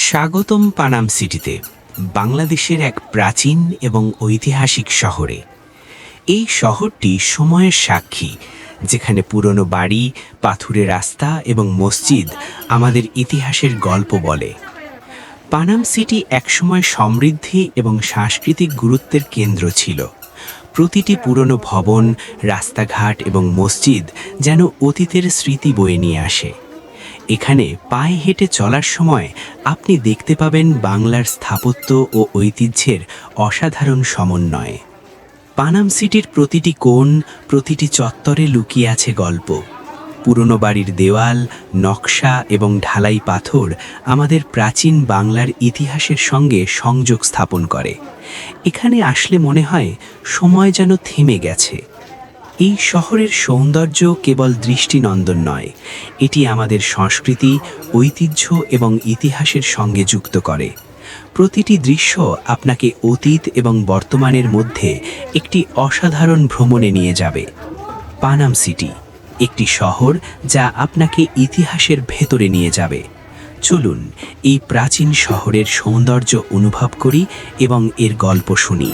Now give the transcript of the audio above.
স্বাগতম পানাম সিটিতে, বাংলাদেশের এক প্রাচীন এবং ঐতিহাসিক শহরে। এই শহরটি সময়ের সাক্ষী, যেখানে পুরনো বাড়ি, পাথুরে রাস্তা এবং মসজিদ আমাদের ইতিহাসের গল্প বলে। পানাম সিটি একসময় সমৃদ্ধি এবং সাংস্কৃতিক গুরুত্বের কেন্দ্র ছিল। প্রতিটি পুরনো ভবন, রাস্তাঘাট এবং মসজিদ যেন অতীতের স্মৃতি বয়ে নিয়ে আসে। এখানে পায়ে হেঁটে চলার সময় আপনি দেখতে পাবেন বাংলার স্থাপত্য ও ঐতিহ্যের অসাধারণ সমন্বয়। পানাম সিটির প্রতিটি কোণ, প্রতিটি চত্বরে লুকিয়ে আছে গল্প। পুরনো বাড়ির দেওয়াল, নকশা এবং ঢালাই পাথর আমাদের প্রাচীন বাংলার ইতিহাসের সঙ্গে সংযোগ স্থাপন করে। এখানে আসলে মনে হয় সময় যেন থেমে গেছে। এই শহরের সৌন্দর্য কেবল দৃষ্টিনন্দন নয়, এটি আমাদের সংস্কৃতি, ঐতিহ্য এবং ইতিহাসের সঙ্গে যুক্ত করে। প্রতিটি দৃশ্য আপনাকে অতীত এবং বর্তমানের মধ্যে একটি অসাধারণ ভ্রমণে নিয়ে যাবে। পানাম সিটি, একটি শহর যা আপনাকে ইতিহাসের ভেতরে নিয়ে যাবে। চলুন এই প্রাচীন শহরের সৌন্দর্য অনুভব করি এবং এর গল্প শুনি।